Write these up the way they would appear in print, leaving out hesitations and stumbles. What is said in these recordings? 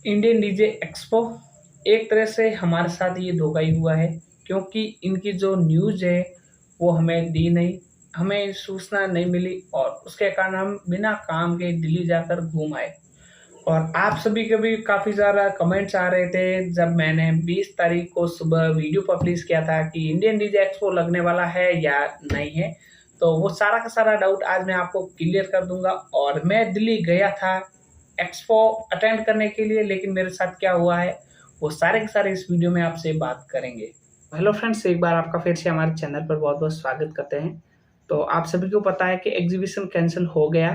Indian DJ expo एक तरह से हमारे साथ ये धोखा ही हुआ है, क्योंकि इनकी जो न्यूज़ है वो हमें दी नहीं, हमें सूचना नहीं मिली और उसके कारण हम बिना काम के दिल्ली जाकर घूम आए। और आप सभी के भी काफ़ी ज़्यादा कमेंट्स आ रहे थे जब मैंने 20 तारीख को सुबह वीडियो पब्लिश किया था कि इंडियन डीजे एक्सपो लगने वाला है या नहीं है। तो वो सारा का सारा डाउट आज मैं आपको क्लियर कर दूंगा। और मैं दिल्ली गया था एक्सपो अटेंड करने के लिए, लेकिन मेरे साथ क्या हुआ है वो सारे के सारे इस वीडियो में आपसे बात करेंगे। हेलो फ्रेंड्स, एक बार आपका फिर से हमारे चैनल पर बहुत बहुत स्वागत करते हैं। तो आप सभी को पता है कि एग्जीबिशन कैंसिल हो गया।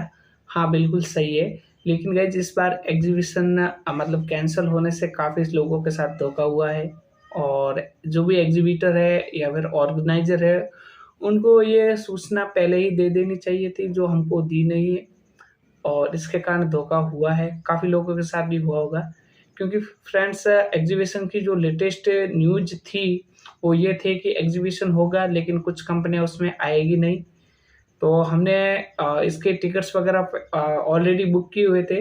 हाँ, बिल्कुल सही है। लेकिन गाइस इस बार एग्जीबिशन मतलब कैंसिल होने से काफ़ी लोगों के साथ धोखा हुआ है। और जो भी एग्जीबिटर है या फिर ऑर्गेनाइजर है, उनको ये सूचना पहले ही दे देनी चाहिए थी, जो हमको दी नहीं है। और इसके कारण धोखा हुआ है, काफ़ी लोगों के साथ भी हुआ होगा। क्योंकि फ्रेंड्स, एग्जीबिशन की जो लेटेस्ट न्यूज़ थी वो ये थी कि एग्जीबिशन होगा, लेकिन कुछ कंपनियां उसमें आएगी नहीं। तो हमने इसके टिकट्स वगैरह ऑलरेडी बुक किए हुए थे।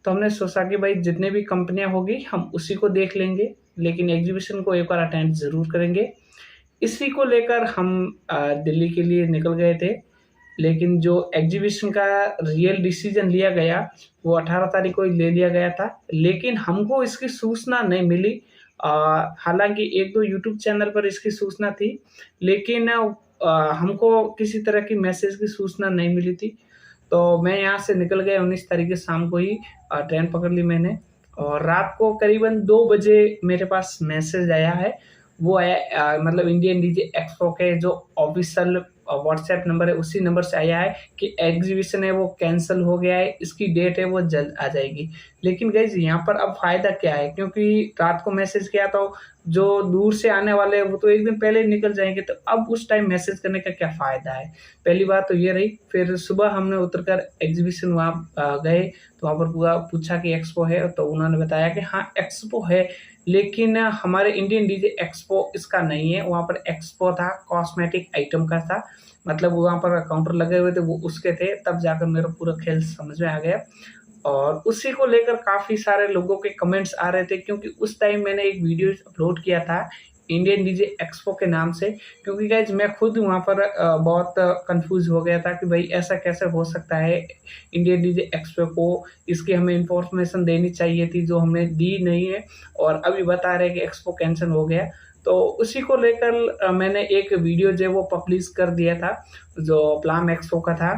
तो हमने सोचा कि भाई जितने भी कंपनियां होगी हम उसी को देख लेंगे, लेकिन एग्जीबिशन को एक बार अटेंड ज़रूर करेंगे। इसी को लेकर हम दिल्ली के लिए निकल गए थे। लेकिन जो एग्जीबिशन का रियल डिसीजन लिया गया वो 18 तारीख को ही ले लिया गया था, लेकिन हमको इसकी सूचना नहीं मिली। हालांकि एक दो यूट्यूब चैनल पर इसकी सूचना थी, लेकिन हमको किसी तरह की मैसेज की सूचना नहीं मिली थी। तो मैं यहाँ से निकल गया 19 तारीख के शाम को ही, ट्रेन पकड़ ली मैंने। और रात को करीबन 2 बजे मेरे पास मैसेज आया है। वो है मतलब इंडियन डीजे एक्सपो के जो ऑफिशियल व्हाट्सएप नंबर है उसी नंबर से आया है कि एग्जीबिशन है वो कैंसिल हो गया है, इसकी डेट है वो जल्द आ जाएगी। लेकिन गाइज यहाँ पर अब फायदा क्या है, क्योंकि रात को मैसेज किया तो जो दूर से आने वाले हैं वो तो एक दिन पहले निकल जाएंगे, तो अब उस टाइम मैसेज करने का क्या फायदा है। पहली बात तो ये रही। फिर सुबह हमने उतरकर एग्जीबिशन वहाँ गए, तो वहाँ पर पूरा पूछा कि एक्सपो है, तो उन्होंने बताया कि हाँ एक्सपो है, लेकिन हमारे इंडियन डीजे एक्सपो इसका नहीं है। वहाँ पर एक्सपो था कॉस्मेटिक आइटम का था, मतलब वहाँ पर काउंटर लगे हुए थे वो उसके थे। तब जाकर मेरा पूरा खेल समझ में आ गया। और उसी को लेकर काफ़ी सारे लोगों के कमेंट्स आ रहे थे, क्योंकि उस टाइम मैंने एक वीडियो अपलोड किया था इंडियन डीजे एक्सपो के नाम से। क्योंकि गाइज मैं खुद वहाँ पर बहुत कंफ्यूज हो गया था कि भाई ऐसा कैसे हो सकता है इंडियन डीजे एक्सपो को, इसकी हमें इंफॉर्मेशन देनी चाहिए थी जो हमें दी नहीं है, और अभी बता रहे कि एक्सपो कैंसिल हो गया। तो उसी को लेकर मैंने एक वीडियो जो है वो पब्लिश कर दिया था, जो प्लाम एक्सपो का था।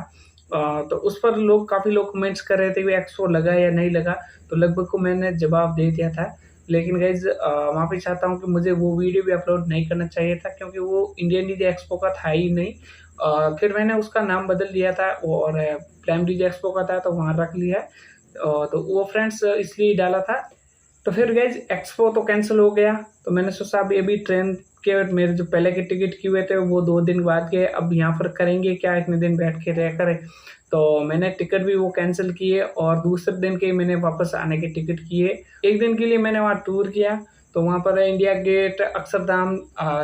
तो उस पर काफ़ी लोग कमेंट्स कर रहे थे कि एक्सपो लगा या नहीं लगा। तो लगभग को मैंने जवाब दे दिया था। लेकिन गाइज माफ़ी चाहता हूँ कि मुझे वो वीडियो भी अपलोड नहीं करना चाहिए था, क्योंकि वो इंडियन डीजे एक्सपो का था ही नहीं। फिर मैंने उसका नाम बदल दिया था और प्राइम डीजे एक्सपो का था तो वहाँ रख लिया। तो वो फ्रेंड्स इसलिए डाला था। तो फिर गाइज एक्सपो तो कैंसिल हो गया। तो मैंने सोचा अभी अभी ट्रेन के मेरे जो पहले के टिकट किए हुए थे वो 2 दिन बाद के, अब यहाँ पर करेंगे क्या, इतने दिन बैठ के रह करे। तो मैंने टिकट भी वो कैंसिल किए और दूसरे दिन के मैंने वापस आने के टिकट किए। एक दिन के लिए मैंने वहाँ टूर किया, तो वहाँ पर इंडिया गेट अक्षरधाम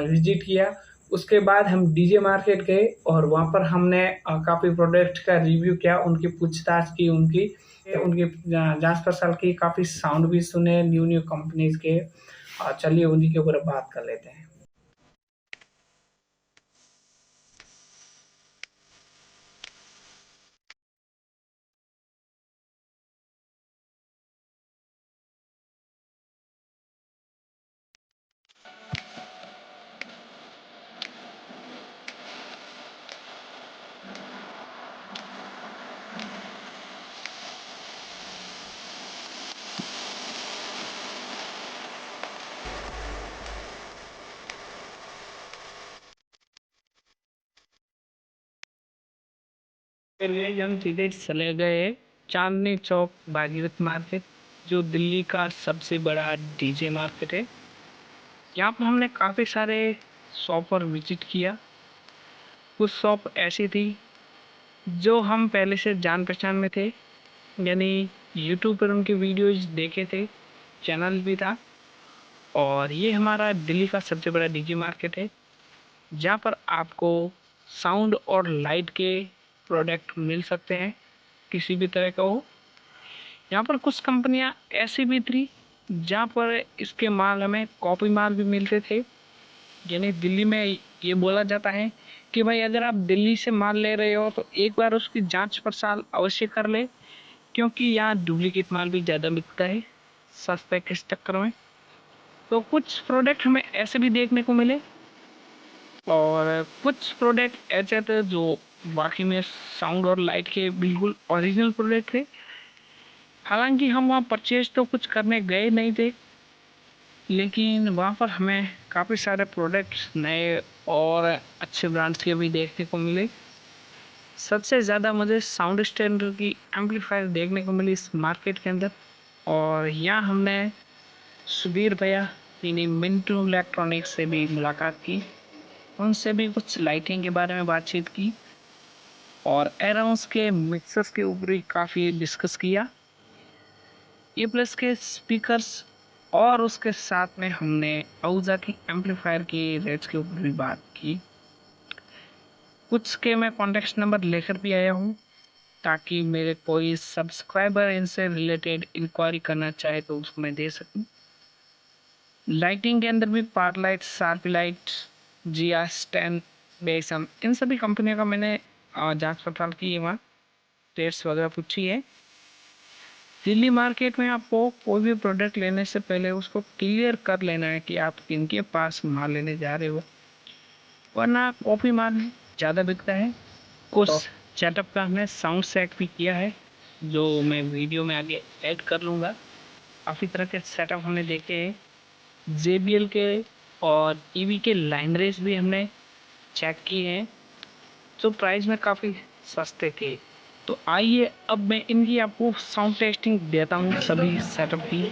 विजिट किया। उसके बाद हम डीजे मार्केट गए और वहाँ पर हमने काफ़ी प्रोडक्ट का रिव्यू किया, उनकी पूछताछ की, उनकी उनकी जांच पड़ताल की, काफ़ी साउंड भी सुने न्यू न्यू कंपनीज के। चलिए उन्हीं के ऊपर बात कर लेते हैं। फिर ये हम सीधे चले गए चांदनी चौक भागीरथ मार्केट, जो दिल्ली का सबसे बड़ा डीजे मार्केट है। यहाँ पर हमने काफ़ी सारे शॉप पर विजिट किया। कुछ शॉप ऐसी थी जो हम पहले से जान पहचान में थे, यानी यूट्यूब पर उनके वीडियोज देखे थे, चैनल भी था। और ये हमारा दिल्ली का सबसे बड़ा डीजे मार्केट है, जहाँ पर आपको साउंड और लाइट के प्रोडक्ट मिल सकते हैं। किसी भी तरह का हो। यहाँ पर कुछ कंपनियां ऐसी भी थी जहाँ पर इसके माल हमें कॉपी माल भी मिलते थे। यानी दिल्ली में ये बोला जाता है कि भाई अगर आप दिल्ली से माल ले रहे हो तो एक बार उसकी जांच पड़ताल अवश्य कर ले, क्योंकि यहाँ डुप्लीकेट माल भी ज़्यादा बिकता है सस्ते के चक्कर में। तो कुछ प्रोडक्ट हमें ऐसे भी देखने को मिले और कुछ प्रोडक्ट ऐसे थे जो बाकी में साउंड और लाइट के बिल्कुल ओरिजिनल प्रोडक्ट थे। हालांकि हम वहाँ परचेज तो कुछ करने गए नहीं थे, लेकिन वहाँ पर हमें काफ़ी सारे प्रोडक्ट्स नए और अच्छे ब्रांड्स के भी देखने को मिले। सबसे ज़्यादा मुझे साउंड स्टैंडर्ड की एम्पलीफायर देखने को मिली इस मार्केट के अंदर। और यहाँ हमने सुधीर भैया यानी मिंटू इलेक्ट्रॉनिक्स से भी मुलाकात की, उनसे भी कुछ लाइटिंग के बारे में बातचीत की और एरोन्स के मिक्सर्स के ऊपर भी काफ़ी डिस्कस किया, ए प्लस के स्पीकर्स और उसके साथ में हमने औजा की एम्पलीफायर की रेट्स के ऊपर भी बात की। कुछ के मैं कॉन्टैक्ट नंबर लेकर भी आया हूँ ताकि मेरे कोई सब्सक्राइबर इनसे रिलेटेड इंक्वायरी करना चाहे तो उसको मैं दे सकूँ। लाइटिंग के अंदर भी पार लाइट, शार्प लाइट, GS10, बेसम, इन सभी कंपनियों का मैंने जांच पड़ताल की है, वहाँ रेट्स वगैरह पूछी है। दिल्ली मार्केट में आपको कोई भी प्रोडक्ट लेने से पहले उसको क्लियर कर लेना है कि आप किनके पास माल लेने जा रहे हो, वरना कॉपी माल ज़्यादा बिकता है। कुछ सेटअप का हमने साउंड सेट भी किया है जो मैं वीडियो में आगे ऐड कर लूँगा। काफ़ी तरह के सेटअप हमने देखे हैं, JBL के और EV के लाइन रेस भी हमने चेक किए हैं जो प्राइस में काफ़ी सस्ते थे। तो आइए अब मैं इनकी आपको साउंड टेस्टिंग देता हूँ सभी सेटअप की।